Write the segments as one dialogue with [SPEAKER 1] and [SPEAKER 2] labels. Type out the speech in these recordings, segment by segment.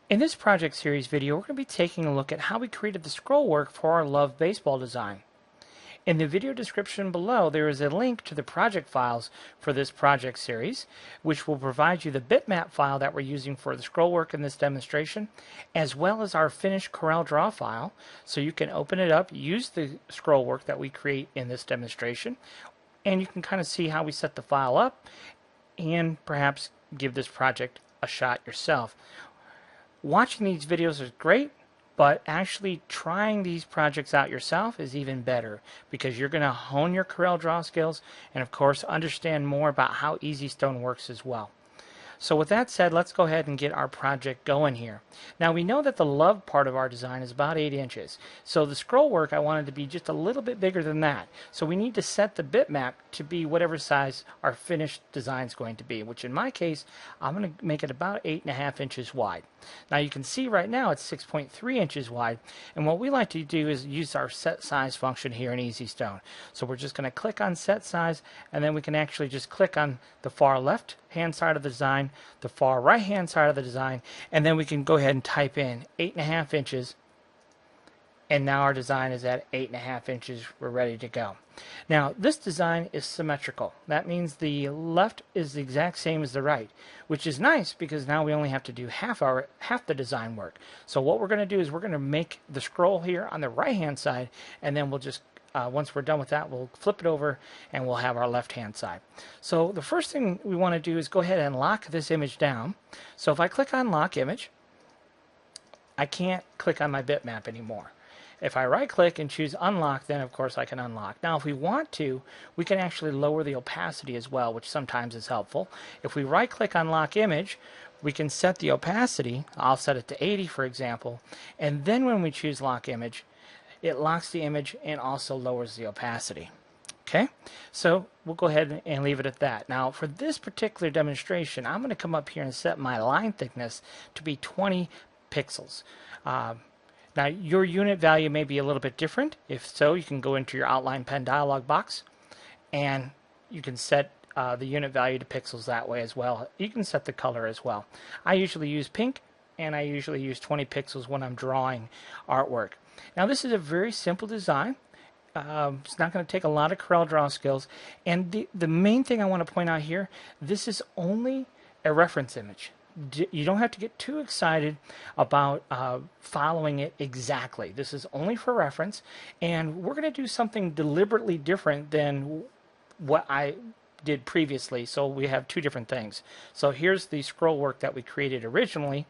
[SPEAKER 1] In this project series video, we're going to be taking a look at how we created the scroll work for our Love Baseball design. In the video description below, there is a link to the project files for this project series, which will provide you the bitmap file that we're using for the scroll work in this demonstration, as well as our finished CorelDRAW file, so you can open it up, use the scroll work that we create in this demonstration, and you can kind of see how we set the file up, and perhaps give this project a shot yourself. Watching these videos is great, but actually trying these projects out yourself is even better because you're going to hone your CorelDRAW skills and, of course, understand more about how EasyStone works as well. So with that said, let's go ahead and get our project going here. Now we know that the love part of our design is about 8 inches. So the scroll work I wanted to be just a little bit bigger than that. So we need to set the bitmap to be whatever size our finished design is going to be, which in my case, I'm going to make it about 8.5 inches wide. Now you can see right now it's 6.3 inches wide, and what we like to do is use our set size function here in EasyStone. So we're just going to click on set size, and then we can actually just click on the far left hand side of the design, the far right hand side of the design, and then we can go ahead and type in 8.5 inches, and now our design is at 8.5 inches. We're ready to go. Now this design is symmetrical. That means the left is the exact same as the right, which is nice because now we only have to do half the design work. So what we're going to do is we're going to make the scroll here on the right hand side, and then we'll just once we're done with that, we'll flip it over and we'll have our left hand side. So the first thing we want to do is go ahead and lock this image down. So if I click on lock image, I can't click on my bitmap anymore. If I right click and choose unlock, then of course I can unlock. Now if we want to, we can actually lower the opacity as well, which sometimes is helpful. If we right click on lock image, we can set the opacity. I'll set it to 80 for example, and then when we choose lock image, it locks the image and also lowers the opacity. Okay, so we'll go ahead and leave it at that. Now for this particular demonstration, I'm going to come up here and set my line thickness to be 20 pixels. Now your unit value may be a little bit different. If so, you can go into your outline pen dialog box and you can set the unit value to pixels that way as well. You can set the color as well. I usually use pink, and I usually use 20 pixels when I'm drawing artwork. Now this is a very simple design. It's not going to take a lot of CorelDRAW skills, and the main thing I want to point out here, this is only a reference image. You don't have to get too excited about following it exactly. This is only for reference, and we're going to do something deliberately different than what I did previously. So we have two different things. So here's the scroll work that we created originally.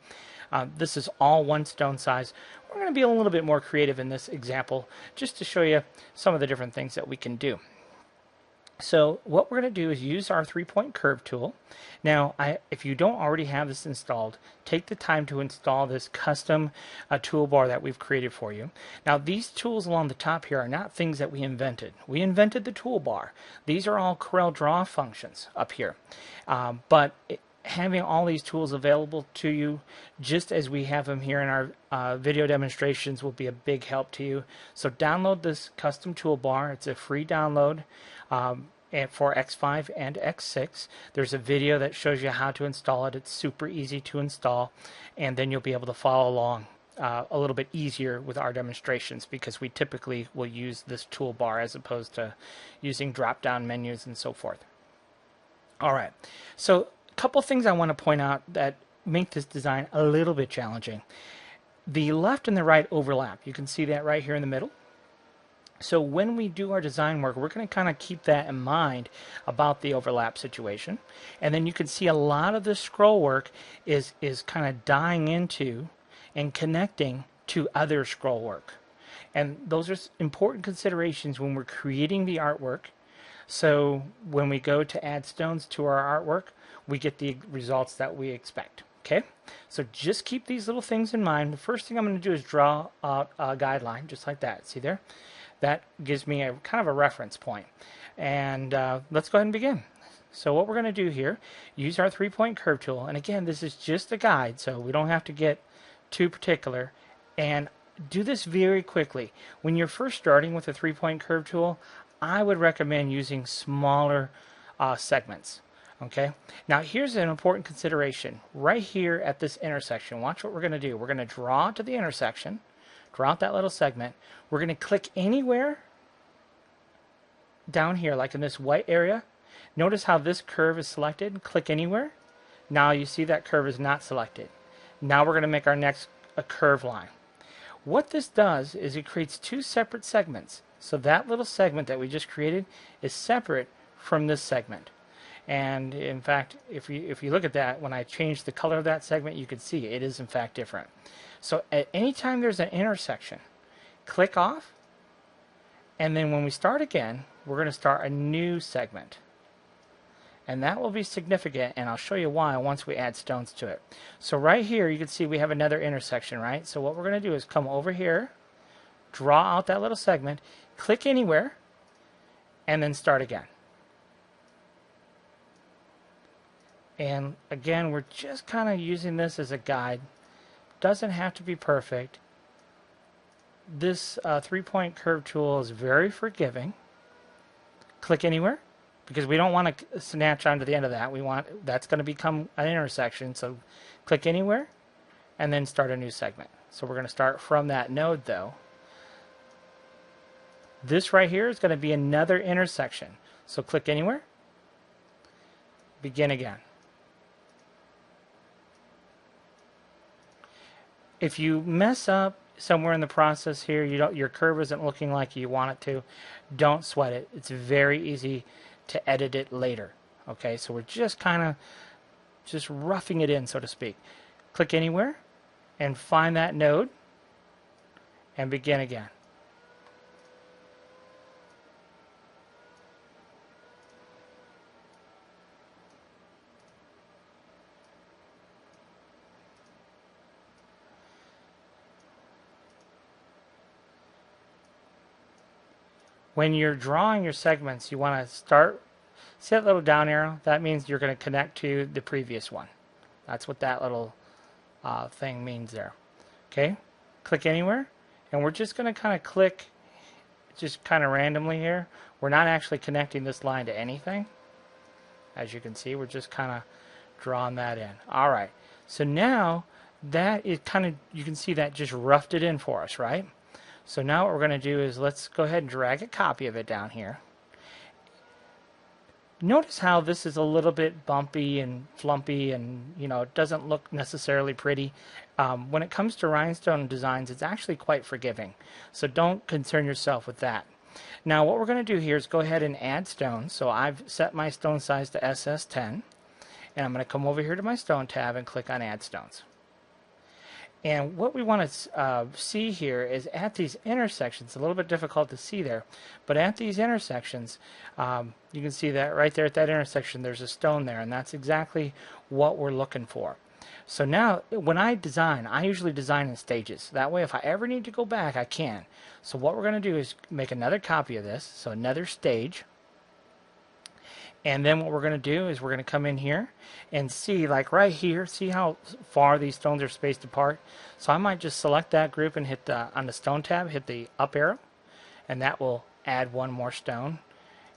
[SPEAKER 1] This is all one stone size. We're going to be a little bit more creative in this example just to show you some of the different things that we can do. So what we're going to do is use our 3-point curve tool. Now, if you don't already have this installed, take the time to install this custom toolbar that we've created for you. Now, these tools along the top here are not things that we invented. We invented the toolbar. These are all CorelDRAW functions up here. Having all these tools available to you, just as we have them here in our video demonstrations, will be a big help to you. So download this custom toolbar. It's a free download for X5 and X6. There's a video that shows you how to install it. It's super easy to install, and then you'll be able to follow along a little bit easier with our demonstrations because we typically will use this toolbar as opposed to using drop-down menus and so forth. All right, so a couple things I want to point out that make this design a little bit challenging. The left and the right overlap. You can see that right here in the middle. So when we do our design work, we're going to kind of keep that in mind about the overlap situation. And then you can see a lot of the scroll work is kind of dying into and connecting to other scroll work. And those are important considerations when we're creating the artwork. So when we go to add stones to our artwork, we get the results that we expect. Okay, so just keep these little things in mind. The first thing I'm going to do is draw a guideline, just like that. See there? That gives me a kind of a reference point. And let's go ahead and begin. So what we're going to do here, use our 3-point curve tool. And again, this is just a guide, so we don't have to get too particular. And do this very quickly. When you're first starting with a 3-point curve tool, I would recommend using smaller segments. Okay, now here's an important consideration. Right here at this intersection, watch what we're going to do. We're going to draw to the intersection, draw out that little segment. We're going to click anywhere down here, like in this white area. Notice how this curve is selected. Click anywhere. Now you see that curve is not selected. Now we're going to make our next a curve line. What this does is it creates two separate segments. So that little segment that we just created is separate from this segment. And in fact, if you look at that, when I change the color of that segment, you can see it is in fact different. So at any time there's an intersection, click off, and then when we start again, we're going to start a new segment. And that will be significant, and I'll show you why once we add stones to it. So right here, you can see we have another intersection, right? So what we're going to do is come over here, draw out that little segment, click anywhere, and then start again. And again, we're just kind of using this as a guide. Doesn't have to be perfect. This 3-point curve tool is very forgiving. Click anywhere, because we don't want to snatch onto the end of that. We want that's going to become an intersection. So click anywhere, and then start a new segment. So we're going to start from that node, though. This right here is going to be another intersection. So click anywhere, begin again. If you mess up somewhere in the process here, your curve isn't looking like you want it to, don't sweat it. It's very easy to edit it later. Okay, so we're just kind of just roughing it in, so to speak. Click anywhere and find that node and begin again. When you're drawing your segments, you want to start, see that little down arrow? That means you're going to connect to the previous one. That's what that little thing means there. Okay, click anywhere, and we're just going to kind of click just kind of randomly here. We're not actually connecting this line to anything. As you can see, we're just kind of drawing that in. All right, so now that is kind of, you can see that just roughed it in for us, right? So now what we're going to do is let's go ahead and drag a copy of it down here. Notice how this is a little bit bumpy and flumpy, and it doesn't look necessarily pretty. When it comes to rhinestone designs, it's actually quite forgiving. So don't concern yourself with that. Now what we're going to do here is go ahead and add stones. So I've set my stone size to SS10, and I'm going to come over here to my stone tab and click on Add Stones. And what we want to see here is at these intersections, a little bit difficult to see there, but at these intersections, you can see that right there at that intersection, there's a stone there, and that's exactly what we're looking for. So now, when I design, I usually design in stages. That way, if I ever need to go back, I can. So what we're going to do is make another copy of this, so another stage. And then what we're going to do is we're going to come in here and see, like right here, see how far these stones are spaced apart? So I might just select that group and hit on the stone tab, hit the up arrow, and that will add one more stone.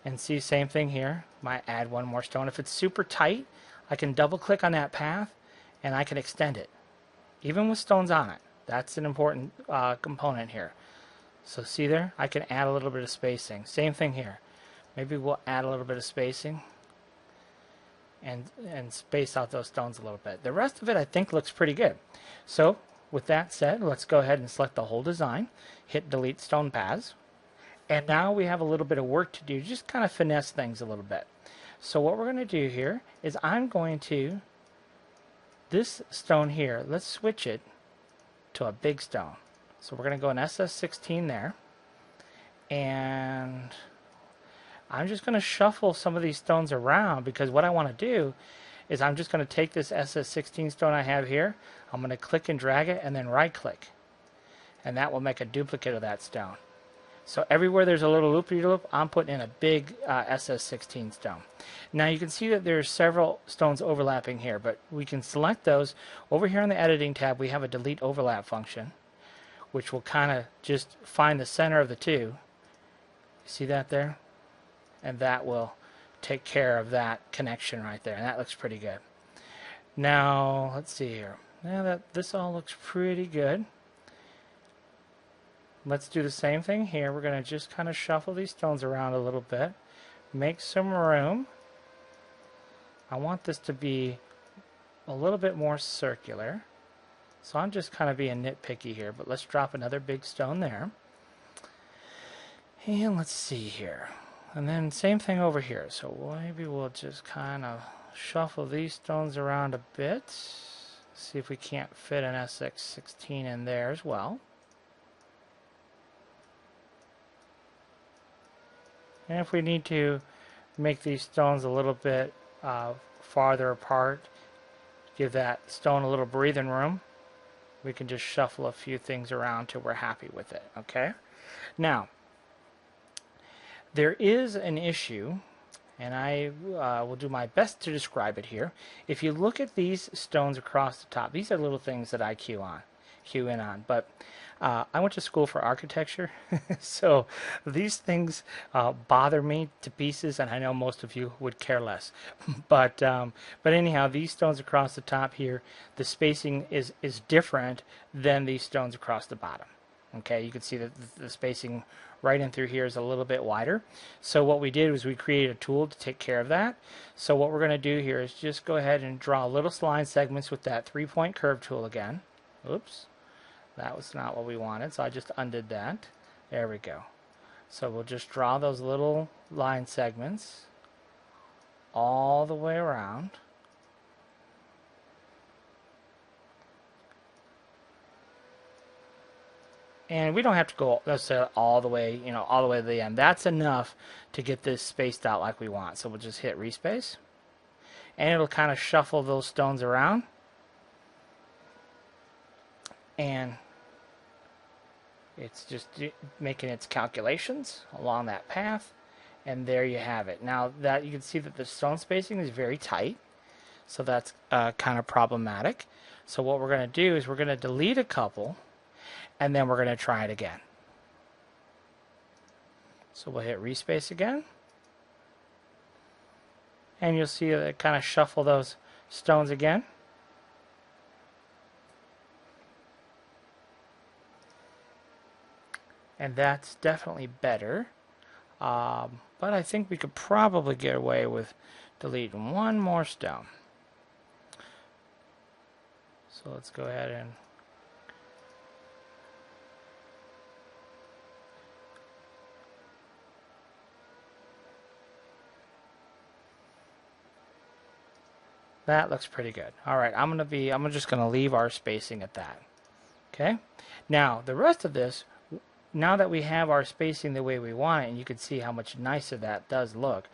[SPEAKER 1] And see, same thing here, might add one more stone. If it's super tight, I can double click on that path and I can extend it, even with stones on it. That's an important component here. So see there, I can add a little bit of spacing. Same thing here. Maybe we'll add a little bit of spacing and space out those stones a little bit. The rest of it I think looks pretty good. So with that said, let's go ahead and select the whole design, hit delete stone paths, and now we have a little bit of work to do, just kind of finesse things a little bit. So what we're going to do here is I'm going to, this stone here, let's switch it to a big stone. So we're going to go in SS16 there, and I'm just going to shuffle some of these stones around, because what I want to do is I'm just going to take this SS16 stone I have here, I'm going to click and drag it and then right click, and that will make a duplicate of that stone. So everywhere there's a little loop-de-loop, I'm putting in a big SS16 stone. Now you can see that there's several stones overlapping here, but we can select those. Over here in the editing tab we have a delete overlap function, which will kind of just find the center of the two. See that there? And that will take care of that connection right there, and that looks pretty good. Now let's see here. Now that this all looks pretty good, let's do the same thing here. We're going to just kind of shuffle these stones around a little bit, make some room. I want this to be a little bit more circular, so I'm just kind of being nitpicky here, but let's drop another big stone there. And let's see here. And then same thing over here. So maybe we'll just kind of shuffle these stones around a bit. See if we can't fit an SX16 in there as well. And if we need to make these stones a little bit farther apart, give that stone a little breathing room, we can just shuffle a few things around till we're happy with it. Okay? Now, there is an issue, and I will do my best to describe it here. If you look at these stones across the top, these are little things that I cue in on. But I went to school for architecture, so these things bother me to pieces, and I know most of you would care less. But anyhow, these stones across the top here, the spacing is different than these stones across the bottom. Okay, you can see that the spacing right in through here is a little bit wider. So what we did was we created a tool to take care of that. So what we're going to do here is just go ahead and draw little line segments with that 3-point curve tool again. Oops, that was not what we wanted, so I just undid that. There we go. So we'll just draw those little line segments all the way around. And we don't have to go necessarily all the way, all the way to the end. That's enough to get this spaced out like we want. So we'll just hit respace, and it'll kind of shuffle those stones around, and it's just making its calculations along that path, and there you have it. Now that you can see that the stone spacing is very tight, so that's kind of problematic. So what we're going to do is we're going to delete a couple, and then we're going to try it again. So we'll hit respace again, and you'll see that it kind of shuffle those stones again. And that's definitely better, but I think we could probably get away with deleting one more stone. So let's go ahead and that looks pretty good. All right, I'm just gonna leave our spacing at that. Okay. Now the rest of this, now that we have our spacing the way we want it, and you can see how much nicer that does look,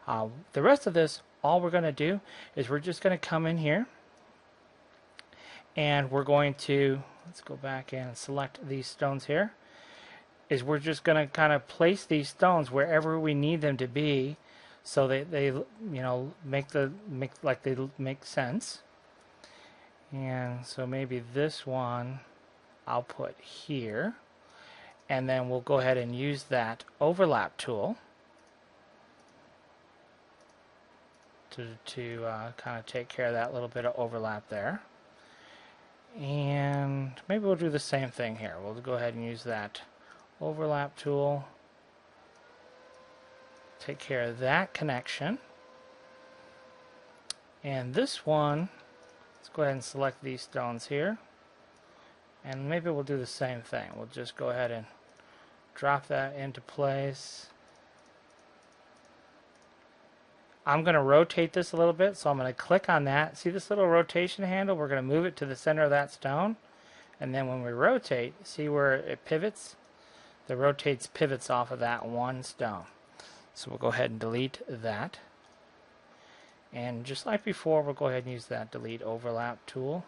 [SPEAKER 1] the rest of this, all we're gonna do is we're just gonna come in here, and we're going to, let's go back in and select these stones here, is we're just gonna kind of place these stones wherever we need them to be, so they make sense. And so maybe this one I'll put here, and then we'll go ahead and use that overlap tool to kind of take care of that little bit of overlap there. And maybe we'll do the same thing here. We'll go ahead and use that overlap tool, take care of that connection. And this one, let's go ahead and select these stones here, and maybe we'll do the same thing. We'll just go ahead and drop that into place. I'm going to rotate this a little bit, so I'm going to click on that. See this little rotation handle? We're going to move it to the center of that stone, and then when we rotate, see where it pivots? The rotates pivots off of that one stone. So we'll go ahead and delete that. And just like before, we'll go ahead and use that delete overlap tool.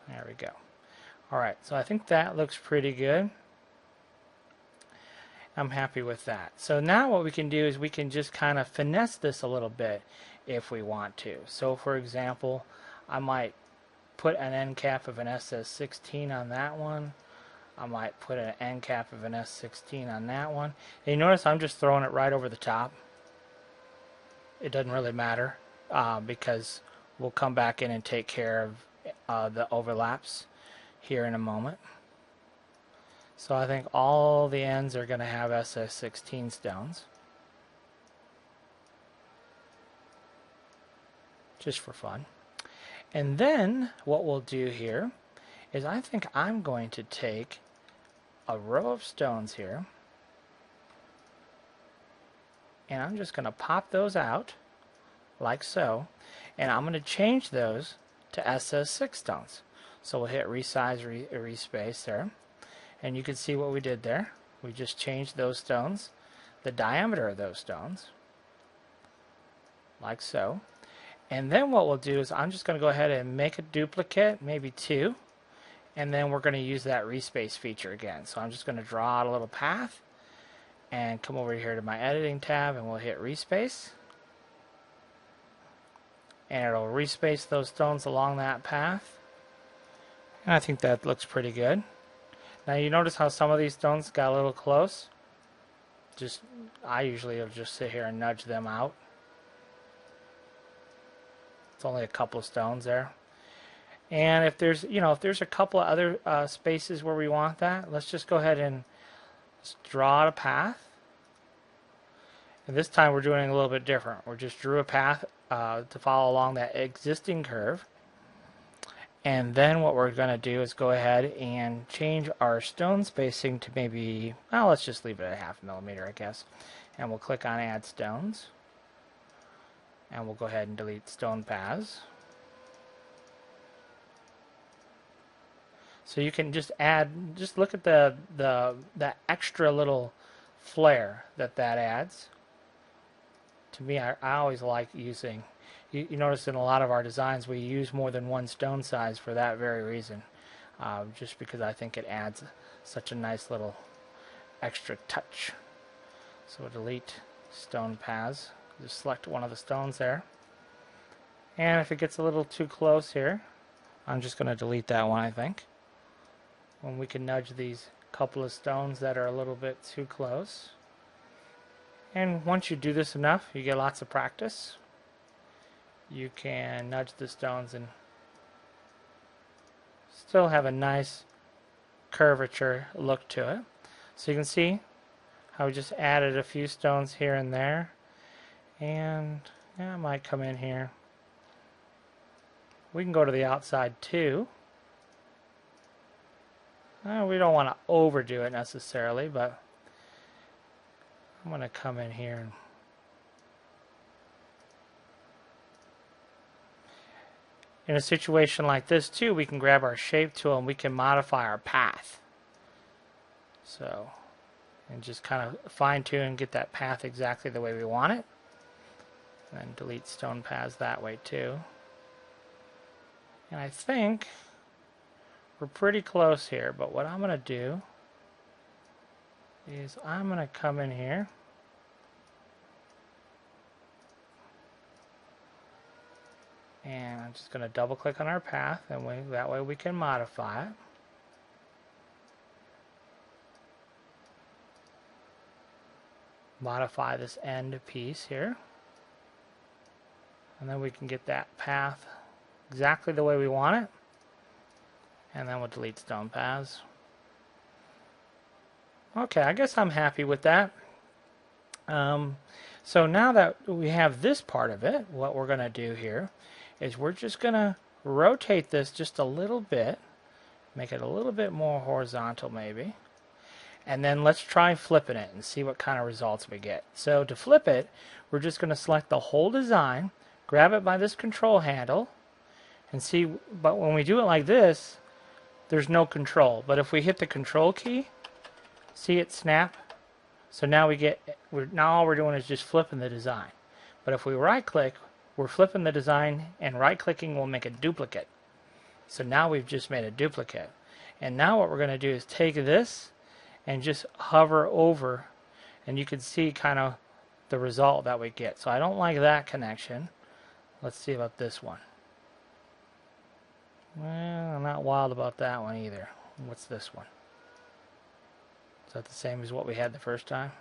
[SPEAKER 1] There we go. Alright, so I think that looks pretty good. I'm happy with that. So now what we can do is we can just kind of finesse this a little bit if we want to. So for example, I might put an end cap of an SS16 on that one. I might put an end cap of an S16 on that one. And you notice I'm just throwing it right over the top. It doesn't really matter because we'll come back in and take care of the overlaps here in a moment. So I think all the ends are going to have SS16 stones. Just for fun. And then what we'll do here is I think I'm going to take a row of stones here and I'm just going to pop those out like so, and I'm going to change those to SS6 stones. So we'll hit resize, respace there, and you can see what we did there. We just changed those stones, the diameter of those stones, like so. And then what we'll do is I'm just going to go ahead and make a duplicate, maybe 2, and then we're going to use that respace feature again. So I'm just going to draw out a little path and come over here to my editing tab and we'll hit respace. And it'll respace those stones along that path. And I think that looks pretty good. Now you notice how some of these stones got a little close? I usually will just sit here and nudge them out. It's only a couple of stones there. And if there's a couple of other spaces where we want that, let's just go ahead and just draw out a path. And this time we're doing a little bit different. We just drew a path to follow along that existing curve. And then what we're going to do is go ahead and change our stone spacing to maybe, well, let's just leave it at 0.5 millimeter, I guess. And we'll click on Add Stones. And we'll go ahead and delete stone paths. So you can just look at the extra little flare that adds. To me, I always like using, you notice in a lot of our designs we use more than one stone size for that very reason. Just because I think it adds such a nice little extra touch. So delete stone paths. Just select one of the stones there. And if it gets a little too close here, I'm just going to delete that one, I think. When we can nudge these couple of stones that are a little bit too close. And once you do this enough, you get lots of practice. You can nudge the stones and still have a nice curvature look to it. So you can see how we just added a few stones here and there. And yeah, I might come in here. We can go to the outside too. We don't want to overdo it necessarily, but I'm going to come in here and in a situation like this too, we can grab our shape tool and we can modify our path. So, and just kind of fine tune and get that path exactly the way we want it. And then delete stone paths that way too. And I think we're pretty close here, but what I'm going to do is I'm going to come in here and I'm just going to double click on our path, and that way we can modify it. Modify this end piece here, and then we can get that path exactly the way we want it, and then we'll delete stone paths. Okay, I guess I'm happy with that. So now that we have this part of it, what we're going to do here is we're just going to rotate this just a little bit, make it a little bit more horizontal maybe, and then let's try flipping it and see what kind of results we get. So to flip it, we're just going to select the whole design, grab it by this control handle, and see, but when we do it like this, there's no control. But if we hit the control key, see it snap? So now now all we're doing is just flipping the design. But if we right click, we're flipping the design, and right clicking will make a duplicate. So now we've just made a duplicate. And now what we're going to do is take this and just hover over, and you can see kind of the result that we get. So I don't like that connection. Let's see about this one. Well, I'm not wild about that one either. What's this one? Is that the same as what we had the first time?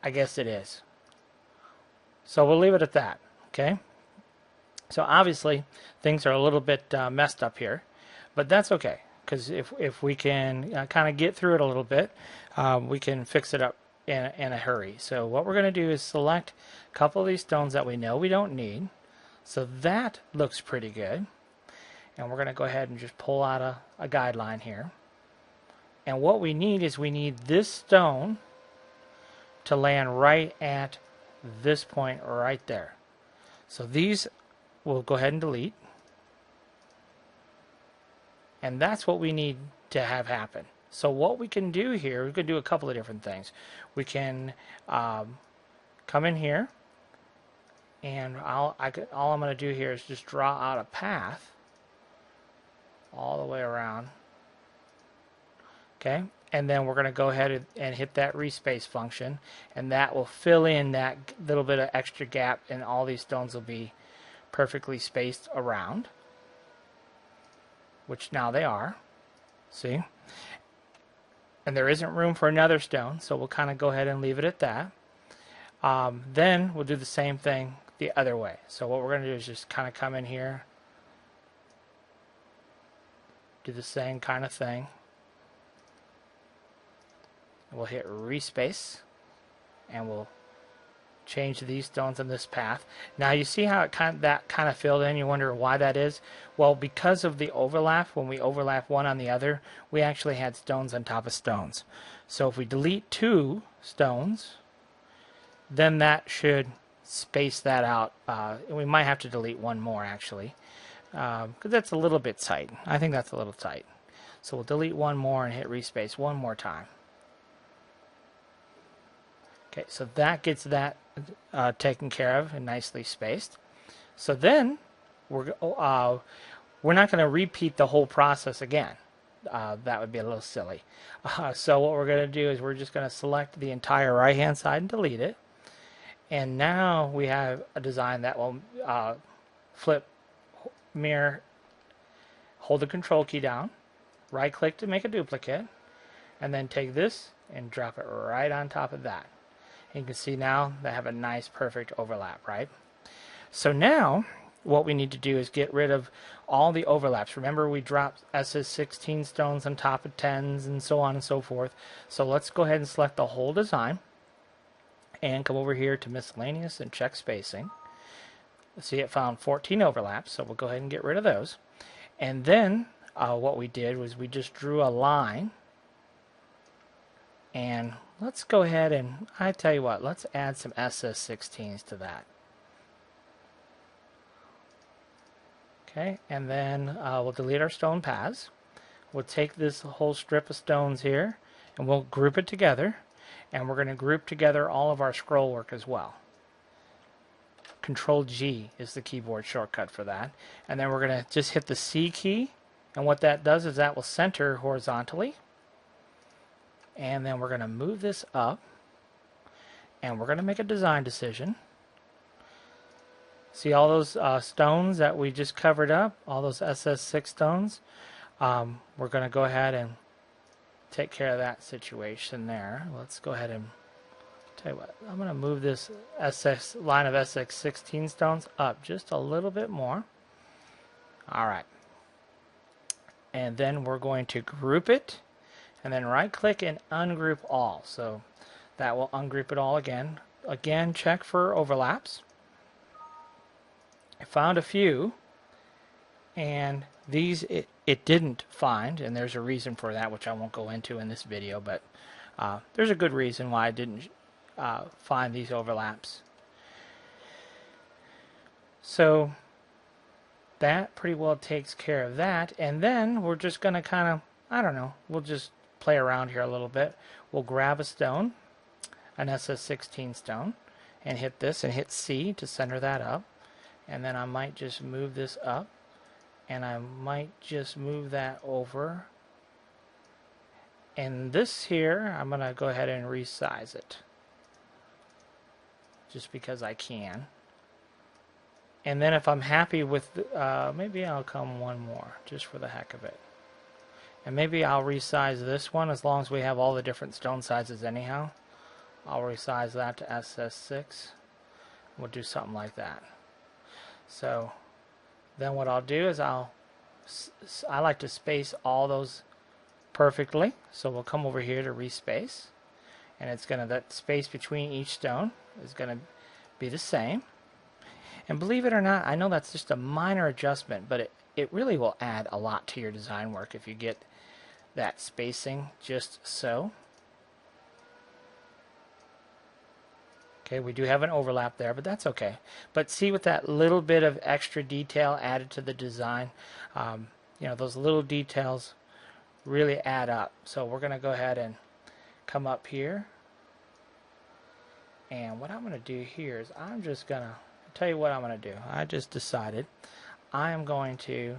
[SPEAKER 1] I guess it is. So we'll leave it at that, okay? So obviously things are a little bit messed up here, but that's okay, because if we can kind of get through it a little bit, we can fix it up in a hurry. So what we're going to do is select a couple of these stones that we know we don't need. So that looks pretty good. And we're going to go ahead and just pull out a guideline here. And what we need is we need this stone to land right at this point right there. So these we'll go ahead and delete. And that's what we need to have happen. So what we can do here, we could do a couple of different things. We can come in here, and all I'm going to do here is just draw out a path all the way around. Okay, and then we're going to go ahead and hit that respace function, and that will fill in that little bit of extra gap, and all these stones will be perfectly spaced around, which now they are. See? And there isn't room for another stone, so we'll kind of go ahead and leave it at that. Then we'll do the same thing the other way. So what we're going to do is just kind of come in here, do the same kind of thing. We'll hit respace, and we'll change these stones on this path. Now you see how that kind of filled in. You wonder why that is. Well, because of the overlap, when we overlap one on the other, we actually had stones on top of stones. So if we delete 2 stones, then that should space that out. We might have to delete 1 more actually, because that's a little bit tight. I think that's a little tight. So we'll delete 1 more and hit respace 1 more time. Okay, so that gets that taken care of and nicely spaced. So then we're not going to repeat the whole process again. That would be a little silly. So what we're going to do is we're just going to select the entire right hand side and delete it. And now we have a design that will flip, mirror, hold the control key down, right click to make a duplicate, and then take this and drop it right on top of that. And you can see now they have a nice perfect overlap, right? So now what we need to do is get rid of all the overlaps. Remember, we dropped SS16 stones on top of 10s and so on and so forth. So let's go ahead and select the whole design and come over here to miscellaneous and check spacing. See, it found 14 overlaps, so we'll go ahead and get rid of those. And then what we did was we just drew a line, and let's go ahead and, I tell you what, let's add some SS16s to that. Okay, and then we'll delete our stone paths. We'll take this whole strip of stones here, and we'll group it together, and we're going to group together all of our scroll work as well. Control G is the keyboard shortcut for that. And then we're going to just hit the C key, and what that does is that will center horizontally. And then we're going to move this up, and we're going to make a design decision. See all those stones that we just covered up, all those SS6 stones? We're going to go ahead and take care of that situation there. Let's go ahead and tell you what, I'm going to move this line of SS16 stones up just a little bit more. All right. And then we're going to group it, and then right click and ungroup all. So that will ungroup it all again. Again, check for overlaps. I found a few, and these it didn't find, and there's a reason for that, which I won't go into in this video, but there's a good reason why I didn't find these overlaps. So that pretty well takes care of that, and then we're just going to kind of, I don't know, we'll just play around here a little bit. We'll grab a stone, an SS16 stone, and hit this and hit C to center that up. And then I might just move this up, and I might just move that over. And this here, I'm going to go ahead and resize it, just because I can. And then if I'm happy with, maybe I'll come one more, just for the heck of it. And maybe I'll resize this one as long as we have all the different stone sizes anyhow. I'll resize that to SS6. We'll do something like that. So then what I'll do is I like to space all those perfectly. So we'll come over here to respace, and it's gonna, that space between each stone is gonna be the same. And believe it or not, I know that's just a minor adjustment, but it really will add a lot to your design work if you get that spacing just so. Okay, we do have an overlap there, but that's okay. But see, with that little bit of extra detail added to the design, you know, those little details really add up. So we're going to go ahead and come up here. And what I'm going to do here is I'm just going to tell you what I'm going to do. I just decided I am going to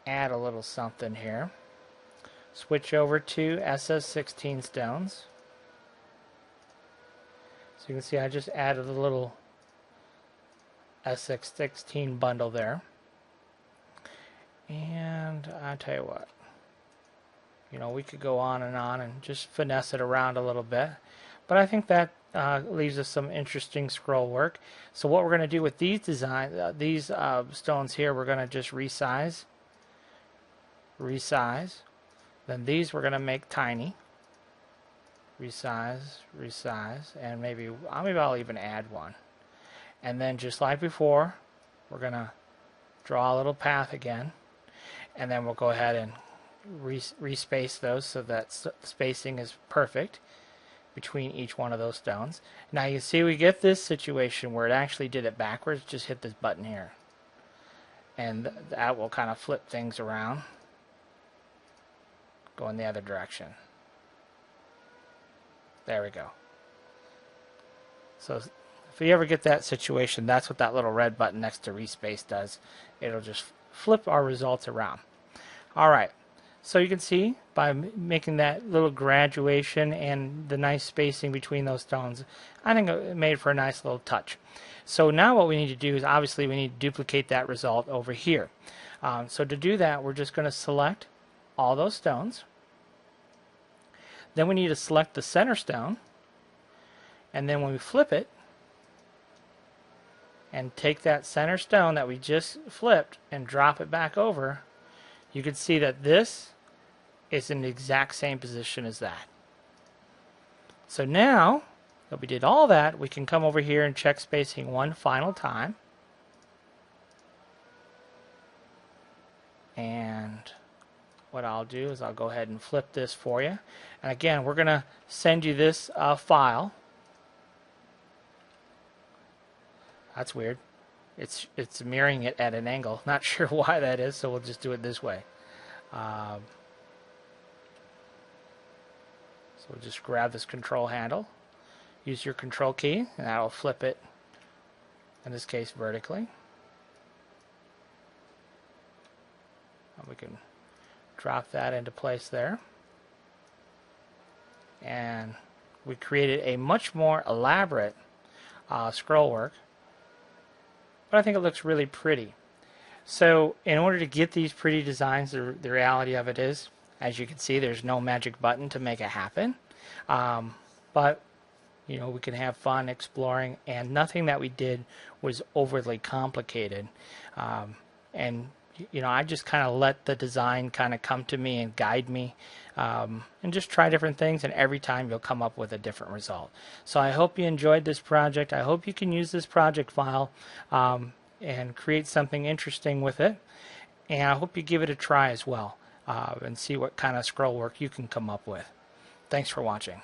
[SPEAKER 1] add a little something here. Switch over to SS16 stones. So you can see I just added a little SS16 bundle there. And I tell you what, you know, we could go on and just finesse it around a little bit. But I think that leaves us some interesting scroll work. So what we're going to do with these stones here, we're going to just resize. Then these we're going to make tiny. Resize, and maybe I'll even add one. And then just like before, we're going to draw a little path again. And then we'll go ahead and respace those so that spacing is perfect between each one of those stones. Now you see we get this situation where it actually did it backwards. Just hit this button here, and that will kind of flip things around, go in the other direction. There we go. So if you ever get that situation, that's what that little red button next to respace does. It'll just flip our results around. Alright, so you can see by making that little graduation and the nice spacing between those stones, I think it made for a nice little touch. So now what we need to do is obviously we need to duplicate that result over here. So to do that, we're just going to select all those stones. Then we need to select the center stone, and then when we flip it and take that center stone that we just flipped and drop it back over, you can see that this is in the exact same position as that. So now that we did all that, we can come over here and check spacing one final time. And what I'll do is I'll go ahead and flip this for you. And again, we're going to send you this file. That's weird. It's mirroring it at an angle. Not sure why that is, so we'll just do it this way. So we'll just grab this control handle, use your control key, and that'll flip it, in this case vertically. And we can drop that into place there. And we created a much more elaborate scroll work, but I think it looks really pretty. So in order to get these pretty designs, the reality of it is, as you can see, there's no magic button to make it happen. But you know, we can have fun exploring, and nothing that we did was overly complicated. And you know, I just kind of let the design kind of come to me and guide me, and just try different things, and every time you'll come up with a different result. So I hope you enjoyed this project. I hope you can use this project file and create something interesting with it, and I hope you give it a try as well, and see what kind of scroll work you can come up with. Thanks for watching.